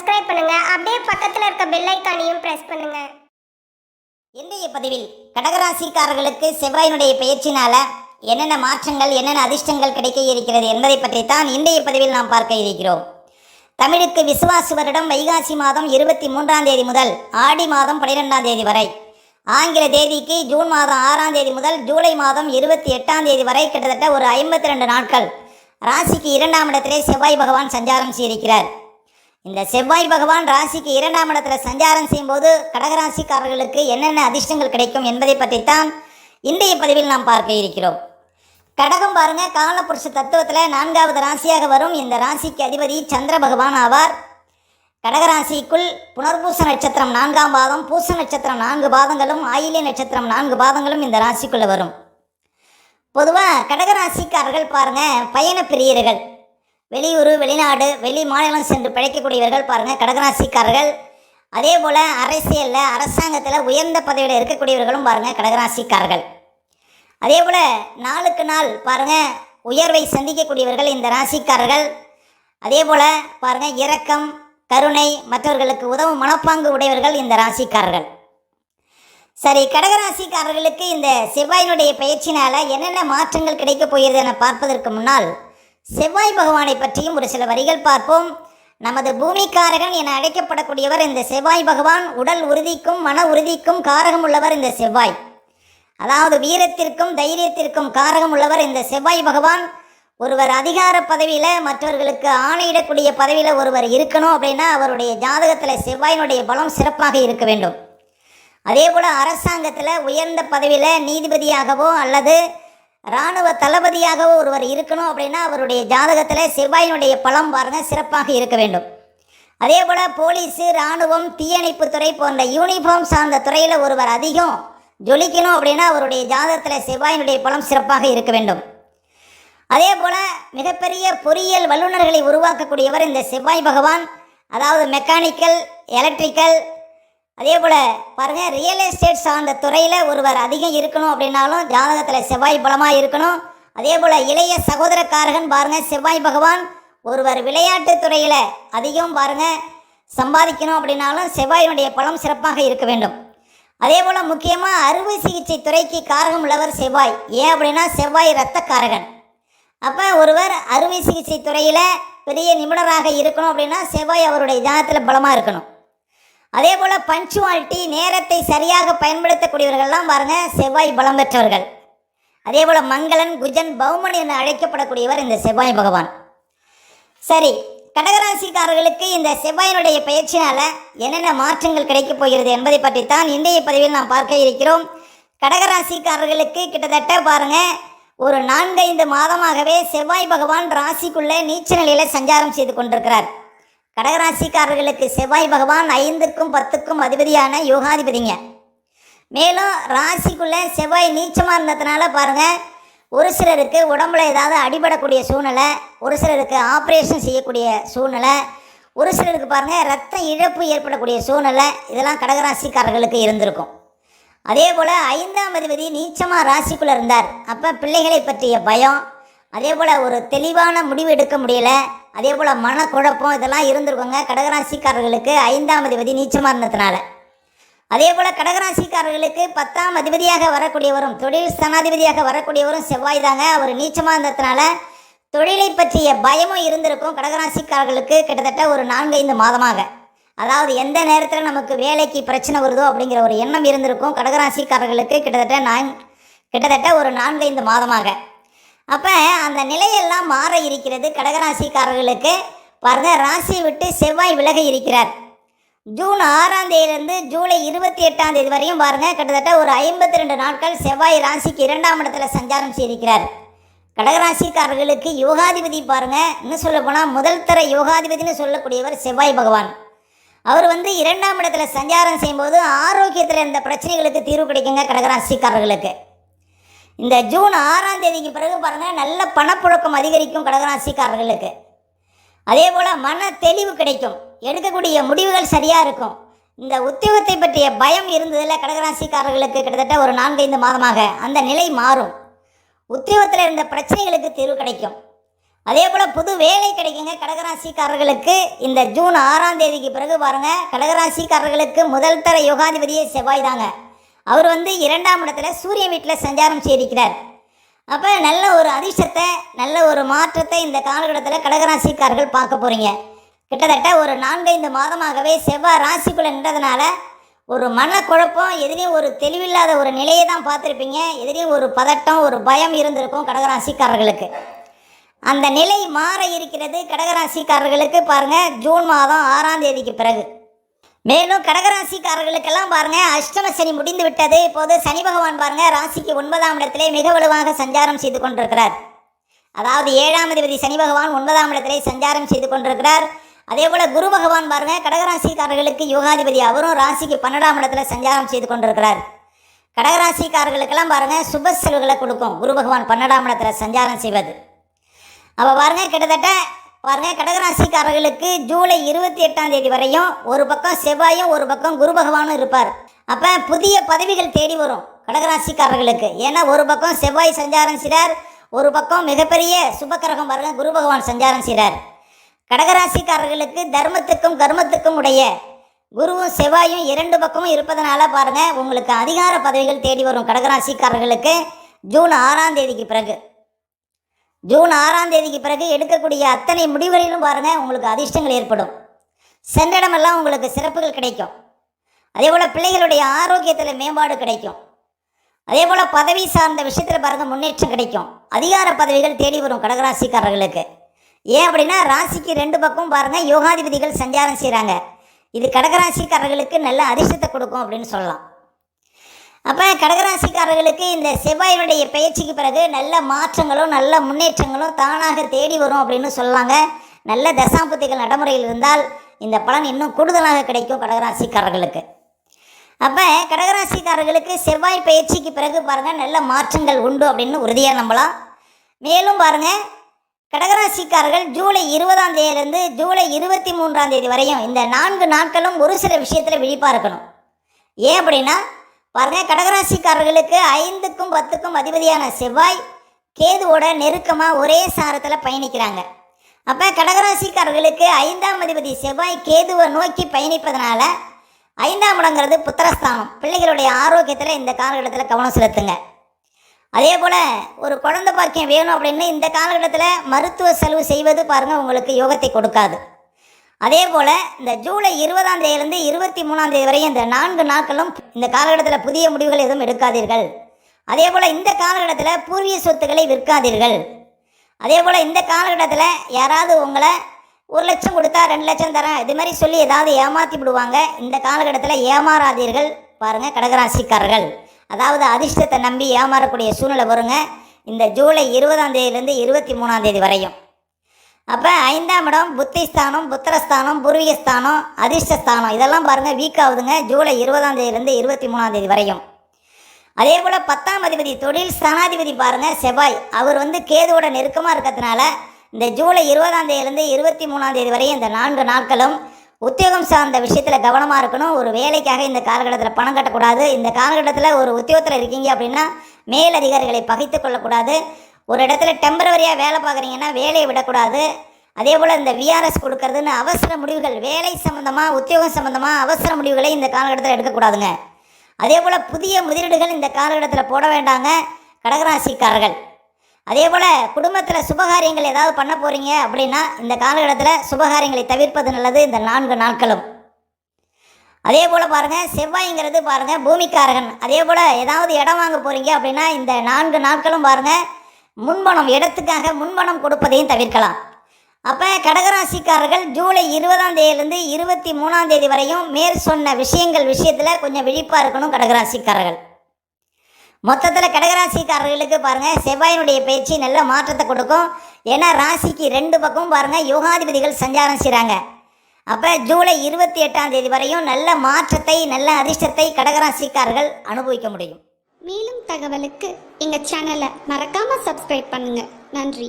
Subscribe பண்ணுங்க. அப்படியே பக்கத்துல இருக்க பெல் ஐகானையும் பிரஸ் பண்ணுங்க. இன்றைய பதிவில் கடகராசிக்காரர்களுக்கு செவ்வாயினுடைய பெயர்ச்சினால என்னென்ன மாற்றங்கள் என்னென்ன அதிர்ஷ்டங்கள் கிடைக்க இருக்கிறது என்பதை பற்றித்தான் இன்றைய பதிவில் நாம் பார்க்க இருக்கிறோம். தமிழுக்கு விசுவாசு வருடம் வைகாசி மாதம் 23ஆம் தேதி முதல் ஆடி மாதம் 12ஆம் தேதி வரை, ஆங்கில தேதிக்கு ஜூன் மாதம் 6ஆம் தேதி முதல் ஜூலை மாதம் 28ஆம் தேதி வரை கிட்டத்தட்ட ஒரு 52 நாட்கள் ராசிக்கு 2ஆம் இடத்திலே செவ்வாய் பகவான் சஞ்சாரம் செய்திருக்கிறார். இந்த செவ்வாய் பகவான் ராசிக்கு 2ஆம் இடத்துல சஞ்சாரம் செய்யும்போது கடகராசிக்காரர்களுக்கு என்னென்ன அதிர்ஷ்டங்கள் கிடைக்கும் என்பதை பற்றித்தான் இன்றைய பதிவில் நாம் பார்க்க இருக்கிறோம். கடகம் பாருங்க, காலபுருஷ தத்துவத்தில் 4வது ராசியாக வரும். இந்த ராசிக்கு அதிபதி சந்திர பகவான் ஆவார். கடகராசிக்குள் புனர்பூச நட்சத்திரம் 4ஆம் பாதம், பூச நட்சத்திரம் 4 பாதங்களும், ஆயில்ய நட்சத்திரம் 4 பாதங்களும் இந்த ராசிக்குள்ளே வரும். பொதுவாக கடகராசிக்காரர்கள் பாருங்கள், பயண பிரியர்கள், வெளியூர் வெளிநாடு வெளி மாநிலம் சென்று பிழைக்கக்கூடியவர்கள் பாருங்கள் கடகராசிக்காரர்கள். அதே போல் அரசியலில் அரசாங்கத்தில் உயர்ந்த பதவியில் இருக்கக்கூடியவர்களும் பாருங்கள் கடகராசிக்காரர்கள். அதே போல் நாளுக்கு நாள் பாருங்கள் உயர்வை சந்திக்கக்கூடியவர்கள் இந்த ராசிக்காரர்கள். அதே போல் பாருங்கள் இரக்கம் கருணை மற்றவர்களுக்கு உதவும் மனப்பாங்கு உடையவர்கள் இந்த ராசிக்காரர்கள். சரி, கடகராசிக்காரர்களுக்கு இந்த செவ்வாயினுடைய பயிற்சினால் என்னென்ன மாற்றங்கள் கிடைக்கப் போகிறது என பார்ப்பதற்கு முன்னால் செவ்வாய் பகவானை பற்றியும் ஒரு சில வரிகள் பார்ப்போம். நமது பூமிக்காரகன் என அழைக்கப்படக்கூடியவர் இந்த செவ்வாய் பகவான். உடல் உறுதிக்கும் மன உறுதிக்கும் காரகம் உள்ளவர் இந்த செவ்வாய். அதாவது வீரத்திற்கும் தைரியத்திற்கும் காரகம் உள்ளவர் இந்த செவ்வாய் பகவான். ஒருவர் அதிகார பதவியில் மற்றவர்களுக்கு ஆணையிடக்கூடிய பதவியில் ஒருவர் இருக்கணும் அப்படின்னா அவருடைய ஜாதகத்தில் செவ்வாயினுடைய பலம் சிறப்பாக இருக்க வேண்டும். அதே போல் அரசாங்கத்தில் உயர்ந்த பதவியில் நீதிபதியாகவோ அல்லது இராணுவ தளபதியாகவோ ஒருவர் இருக்கணும் அப்படின்னா அவருடைய ஜாதகத்தில் செவ்வாயினுடைய பலம் பாருங்கள் சிறப்பாக இருக்க வேண்டும். அதே போல் போலீஸு இராணுவம் தீயணைப்புத்துறை போன்ற யூனிஃபார்ம் சார்ந்த துறையில் ஒருவர் அதிகம் ஜொலிக்கணும் அப்படின்னா அவருடைய ஜாதகத்தில் செவ்வாயினுடைய பலம் சிறப்பாக இருக்க வேண்டும். அதே போல் மிகப்பெரிய பொறியியல் வல்லுநர்களை உருவாக்கக்கூடியவர் இந்த செவ்வாய் பகவான். அதாவது மெக்கானிக்கல், எலக்ட்ரிக்கல், அதே போல் பாருங்கள் ரியல் எஸ்டேட் சார்ந்த துறையில் ஒருவர் அதிகம் இருக்கணும் அப்படின்னாலும் ஜாதகத்தில் செவ்வாய் பலமாக இருக்கணும். அதே போல் இளைய சகோதரக்காரகன் பாருங்கள் செவ்வாய் பகவான். ஒருவர் விளையாட்டு துறையில் அதிகம் பாருங்கள் சம்பாதிக்கணும் அப்படின்னாலும் செவ்வாயினுடைய பலம் சிறப்பாக இருக்க வேண்டும். அதே போல் முக்கியமாக அறுவை சிகிச்சை துறைக்கு காரகம் உள்ளவர் செவ்வாய். ஏன் அப்படின்னா செவ்வாய் இரத்தக்காரகன். அப்போ ஒருவர் அறுவை சிகிச்சை துறையில் பெரிய நிபுணராக இருக்கணும் அப்படின்னா செவ்வாய் அவருடைய ஜாதகத்தில் பலமாக இருக்கணும். அதே போல் பஞ்சுவாலிட்டி, நேரத்தை சரியாக பயன்படுத்தக்கூடியவர்கள்லாம் பாருங்கள் செவ்வாய் பலம் பெற்றவர்கள். அதே போல் மங்களன் குஜன் பௌமன் என அழைக்கப்படக்கூடியவர் இந்த செவ்வாய் பகவான். சரி, கடகராசிக்காரர்களுக்கு இந்த செவ்வாயினுடைய பயிற்சினால் என்னென்ன மாற்றங்கள் கிடைக்கப் போகிறது என்பதை பற்றித்தான் இன்றைய பதிவில் நாம் பார்க்க இருக்கிறோம். கடகராசிக்காரர்களுக்கு கிட்டத்தட்ட பாருங்கள் ஒரு 4-5 மாதமாகவே செவ்வாய் பகவான் ராசிக்குள்ளே நீச்ச நிலையில் சஞ்சாரம் செய்து கொண்டிருக்கிறார். கடகராசிக்காரர்களுக்கு செவ்வாய் பகவான் 5க்கும் 10க்கும் அதிபதியான யோகாதிபதிங்க. மேலும் ராசிக்குள்ளே செவ்வாய் நீச்சமாக இருந்ததுனால பாருங்கள் ஒரு சிலருக்கு உடம்புல ஏதாவது அடிபடக்கூடிய சூழ்நிலை, ஒரு சிலருக்கு ஆப்ரேஷன் செய்யக்கூடிய சூழ்நிலை, ஒரு சிலருக்கு பாருங்கள் ரத்த இழப்பு ஏற்படக்கூடிய சூழ்நிலை, இதெல்லாம் கடகராசிக்காரர்களுக்கு இருந்திருக்கும். அதே போல் 5ஆம் அதிபதி நீச்சமாக ராசிக்குள்ளே இருந்தார். அப்போ பிள்ளைகளை பற்றிய பயம், அதே போல் ஒரு தெளிவான முடிவு எடுக்க முடியலை, அதே போல் மனக்குழப்பம் இதெல்லாம் இருந்திருக்குங்க கடகராசிக்காரர்களுக்கு 5ஆம் அதிபதி நீச்சமாக இருந்ததுனால. அதே போல் கடகராசிக்காரர்களுக்கு 10ஆம் அதிபதியாக வரக்கூடியவரும் தொழில் ஸ்தானாதிபதியாக வரக்கூடியவரும் செவ்வாய் தாங்க. அவர் நீச்சமாக இருந்ததுனால தொழிலை பற்றிய பயமும் இருந்திருக்கும் கடகராசிக்காரர்களுக்கு கிட்டத்தட்ட ஒரு 4-5 மாதமாக. அதாவது எந்த நேரத்தில் நமக்கு வேலைக்கு பிரச்சனை வருதோ அப்படிங்கிற ஒரு எண்ணம் இருந்திருக்கும் கடகராசிக்காரர்களுக்கு கிட்டத்தட்ட ஒரு 4-5 மாதமாக. அப்போ அந்த நிலையெல்லாம் மாற இருக்கிறது கடகராசிக்காரர்களுக்கு. பாருங்கள் ராசியை விட்டு செவ்வாய் விலக இருக்கிறார். ஜூன் 6ஆம் தேதியிலிருந்து ஜூலை 28ஆம் தேதி வரையும் பாருங்கள் கிட்டத்தட்ட ஒரு 52 நாட்கள் செவ்வாய் ராசிக்கு 2ஆம் இடத்துல சஞ்சாரம் செய்திருக்கிறார். கடகராசிக்காரர்களுக்கு யோகாதிபதி பாருங்கள், இன்னும் சொல்ல போனால் முதல் தர யோகாதிபதினு சொல்லக்கூடியவர் செவ்வாய் பகவான். அவர் 2ஆம் இடத்துல சஞ்சாரம் செய்யும்போது ஆரோக்கியத்தில் இருந்த பிரச்சனைகளுக்கு தீர்வு கிடைக்குங்க கடகராசிக்காரர்களுக்கு. இந்த ஜூன் 6ஆம் தேதிக்கு பிறகு பாருங்கள் நல்ல பணப்புழக்கம் அதிகரிக்கும் கடகராசிக்காரர்களுக்கு. அதே போல் மன தெளிவு கிடைக்கும், எடுக்கக்கூடிய முடிவுகள் சரியாக இருக்கும். இந்த உத்தியோகத்தை பற்றிய பயம் இருந்ததில் கடகராசிக்காரர்களுக்கு கிட்டத்தட்ட ஒரு 4-5 மாதமாக அந்த நிலை மாறும். உத்தியோகத்தில் இருந்த பிரச்சனைகளுக்கு தீர்வு கிடைக்கும். அதே போல் புது வேலை கிடைக்குங்க கடகராசிக்காரர்களுக்கு. இந்த ஜூன் 6ஆம் தேதிக்கு பிறகு பாருங்கள், கடகராசிக்காரர்களுக்கு முதல் தர யோகாதிபதியே செவ்வாய் தாங்க. அவர் 2ஆம் இடத்துல சூரிய வீட்டில் சஞ்சாரம் செய்திருக்கிறார். அப்போ நல்ல ஒரு அதிர்ஷ்டத்தை, நல்ல ஒரு மாற்றத்தை இந்த காலகட்டத்தில் கடகராசிக்காரர்கள் பார்க்க போகிறீங்க. கிட்டத்தட்ட ஒரு 4-5 மாதமாகவே செவ்வாய் ராசிக்குள்ளே நின்றதுனால ஒரு மனக்குழப்பம், எதிரையும் ஒரு தெளிவில்லாத ஒரு நிலையை தான் பார்த்துருப்பீங்க. எதிரையும் ஒரு பதட்டம், ஒரு பயம் இருந்திருக்கும் கடகராசிக்காரர்களுக்கு. அந்த நிலை மாற இருக்கிறது கடகராசிக்காரர்களுக்கு பாருங்கள் ஜூன் மாதம் 6ஆம் தேதிக்கு பிறகு. மேலும் கடகராசிக்காரர்களுக்கெல்லாம் பாருங்கள் அஷ்டம சனி முடிந்து விட்டது. இப்போது சனி பகவான் பாருங்கள் ராசிக்கு 9ஆம் இடத்திலே மிக வலுவாக சஞ்சாரம் செய்து கொண்டிருக்கிறார். அதாவது 7ஆம் அதிபதி சனி பகவான் 9ஆம் இடத்திலே சஞ்சாரம் செய்து கொண்டிருக்கிறார். அதே போல் குரு பகவான் பாருங்கள் கடகராசிக்காரர்களுக்கு யோகாதிபதி, அவரும் ராசிக்கு 12ஆம் இடத்துல சஞ்சாரம் செய்து கொண்டிருக்கிறார். கடகராசிக்காரர்களுக்கெல்லாம் பாருங்கள் சுப செலவுகளை கொடுக்கும் குரு பகவான் 12ஆம் இடத்துல சஞ்சாரம் செய்வது. அப்போ பாருங்கள் கிட்டத்தட்ட பாருங்கள் கடகராசிக்காரர்களுக்கு ஜூலை 28ஆம் தேதி வரையும் ஒரு பக்கம் செவ்வாயும் ஒரு பக்கம் குரு பகவானும் இருப்பார். அப்போ புதிய பதவிகள் தேடி வரும் கடகராசிக்காரர்களுக்கு. ஏன்னா ஒரு பக்கம் செவ்வாய் சஞ்சாரம் செய்கிறார், ஒரு பக்கம் மிகப்பெரிய சுபக்கிரகம் பாருங்கள் குரு பகவான் சஞ்சாரம் செய்கிறார். கடகராசிக்காரர்களுக்கு தர்மத்துக்கும் கர்மத்துக்கும் உடைய குருவும் செவ்வாயும் 2 பக்கமும் இருப்பதனால பாருங்கள் உங்களுக்கு அதிகார பதவிகள் தேடி வரும் கடகராசிக்காரர்களுக்கு ஜூன் 6ஆம் தேதிக்கு பிறகு. ஜூன் 6ஆம் தேதிக்கு பிறகு எடுக்கக்கூடிய அத்தனை முடிவுகளிலும் பாருங்கள் உங்களுக்கு அதிர்ஷ்டங்கள் ஏற்படும். சென்ற இடமெல்லாம் உங்களுக்கு சிறப்புகள் கிடைக்கும். அதே போல் பிள்ளைகளுடைய ஆரோக்கியத்தில் மேம்பாடு கிடைக்கும். அதே போல் பதவி சார்ந்த விஷயத்தில் பாருங்கள் முன்னேற்றம் கிடைக்கும். அதிகார பதவிகள் தேடி வரும் கடகராசிக்காரர்களுக்கு. ஏன் அப்படின்னா ராசிக்கு 2 பக்கம் பாருங்கள் யோகாதிபதிகள் சஞ்சாரம் செய்கிறாங்க. இது கடகராசிக்காரர்களுக்கு நல்ல அதிர்ஷ்டத்தை கொடுக்கும் அப்படின்னு சொல்லலாம். அப்போ கடகராசிக்காரர்களுக்கு இந்த செவ்வாயினுடைய பயிற்சிக்கு பிறகு நல்ல மாற்றங்களும் நல்ல முன்னேற்றங்களும் தானாக தேடி வரும் அப்படின்னு சொல்லலாங்க. நல்ல தசாம்புத்திகள் நடைமுறையில் இருந்தால் இந்த பலன் இன்னும் கூடுதலாக கிடைக்கும் கடகராசிக்காரர்களுக்கு. அப்போ கடகராசிக்காரர்களுக்கு செவ்வாய் பயிற்சிக்கு பிறகு பாருங்கள் நல்ல மாற்றங்கள் உண்டு அப்படின்னு உறுதியாக நம்பலாம். மேலும் பாருங்கள் கடகராசிக்காரர்கள் ஜூலை 20ஆம் தேதியிலிருந்து ஜூலை 23ஆம் தேதி வரையும் இந்த 4 நாட்களும் ஒரு சில விஷயத்தில் விழிப்பாக இருக்கணும். ஏன் அப்படின்னா பாருங்கள் கடகராசிக்காரர்களுக்கு 5க்கும் 10க்கும் அதிபதியான செவ்வாய் கேதுவோட நெருக்கமாக ஒரே சாரத்தில் பயணிக்கிறாங்க. அப்போ கடகராசிக்காரர்களுக்கு 5ஆம் அதிபதி செவ்வாய் கேதுவை நோக்கி பயணிப்பதனால 5ஆம் இடங்கிறது புத்திரஸ்தானம். பிள்ளைகளுடைய ஆரோக்கியத்தில் இந்த காலகட்டத்தில் கவனம் செலுத்துங்க. அதே போல் ஒரு குழந்தை பாக்கியம் வேணும் அப்படின்னு இந்த காலகட்டத்தில் மருத்துவ செலவு செய்வது பாருங்கள் உங்களுக்கு யோகத்தை கொடுக்காது. அதே போல் இந்த ஜூலை 20ஆம் தேதியிலிருந்து 23ஆம் தேதி வரையும் இந்த 4 நாட்களும் இந்த காலகட்டத்தில் புதிய முடிவுகள் எதுவும் எடுக்காதீர்கள். அதே போல் இந்த காலகட்டத்தில் பூர்வீக சொத்துக்களை விற்காதீர்கள். அதே போல் இந்த காலகட்டத்தில் யாராவது உங்களை 1 லட்சம் கொடுத்தா 2 லட்சம் தரேன் இது மாதிரி சொல்லி ஏதாவது ஏமாற்றி விடுவாங்க. இந்த காலகட்டத்தில் ஏமாறாதீர்கள் பாருங்கள் கடகராசிக்காரர்கள். அதாவது அதிர்ஷ்டத்தை நம்பி ஏமாறக்கூடிய சூழ்நிலை வருங்க இந்த ஜூலை 20ஆம் தேதியிலிருந்து 23ஆம் தேதி வரையும். அப்போ 5ஆம் இடம் புத்திஸ்தானம், புத்திரஸ்தானம், பூர்வீகஸ்தானம், அதிர்ஷ்டஸ்தானம் இதெல்லாம் பாருங்கள் வீக் ஆகுதுங்க ஜூலை 20ஆம் தேதியிலிருந்து 23ஆம் தேதி வரையும். அதே போல் 10ஆம் அதிபதி தொழில் ஸ்தானாதிபதி பாருங்கள் செவ்வாய், அவர் கேதுவோட நெருக்கமாக இருக்கிறதுனால இந்த ஜூலை 20ஆம் தேதியிலிருந்து 23ஆம் தேதி வரையும் இந்த 4 நாட்களும் உத்தியோகம் சார்ந்த விஷயத்தில் கவனமாக இருக்கணும். ஒரு வேலைக்காக இந்த காலகட்டத்தில் பணம் கட்டக்கூடாது. இந்த காலகட்டத்தில் ஒரு உத்தியோகத்தில் இருக்கீங்க அப்படின்னா மேலதிகாரிகளை பகைத்து கொள்ளக்கூடாது. ஒரு இடத்துல டெம்பரவரியாக வேலை பார்க்குறீங்கன்னா வேலையை விடக்கூடாது. அதே போல் இந்த விஆர்எஸ் கொடுக்கறதுன்னு அவசர முடிவுகள் வேலை சம்மந்தமாக உத்தியோகம் சம்மந்தமாக அவசர முடிவுகளை இந்த காலகட்டத்தில் எடுக்கக்கூடாதுங்க. அதே போல் புதிய முதலீடுகள் இந்த காலகட்டத்தில் போட வேண்டாங்க கடகராசிக்காரர்கள். அதே போல் குடும்பத்தில் சுபகாரியங்கள் ஏதாவது பண்ண போகிறீங்க அப்படின்னா இந்த காலகட்டத்தில் சுபகாரியங்களை தவிர்ப்பது நல்லது இந்த 4 நாட்களும். அதே போல் பாருங்கள் செவ்வாய்ங்கிறது பாருங்கள் பூமிக்காரகன். அதே போல் ஏதாவது இடம் வாங்க போகிறீங்க அப்படின்னா இந்த 4 நாட்களும் பாருங்கள் முன்பணம் இடத்துக்காக முன்பணம் கொடுப்பதையும் தவிர்க்கலாம். அப்போ கடகராசிக்காரர்கள் ஜூலை 20ஆம் தேதியிலிருந்து 23ஆம் தேதி வரையும் மேற் சொன்ன விஷயத்தில் கொஞ்சம் விழிப்பாக இருக்கணும் கடகராசிக்காரர்கள். மொத்தத்தில் கடகராசிக்காரர்களுக்கு பாருங்கள் செவ்வாயினுடைய பயிற்சி நல்ல மாற்றத்தை கொடுக்கும். ஏன்னா ராசிக்கு 2 பக்கம் பாருங்கள் யோகாதிபதிகள் சஞ்சாரம் செய்கிறாங்க. அப்போ ஜூலை 28ஆம் தேதி வரையும் நல்ல மாற்றத்தை நல்ல அதிர்ஷ்டத்தை கடகராசிக்காரர்கள் அனுபவிக்க முடியும். மேலும் தகவலுக்கு எங்கள் சேனலை மறக்காமல் சப்ஸ்கிரைப் பண்ணுங்கள். நன்றி.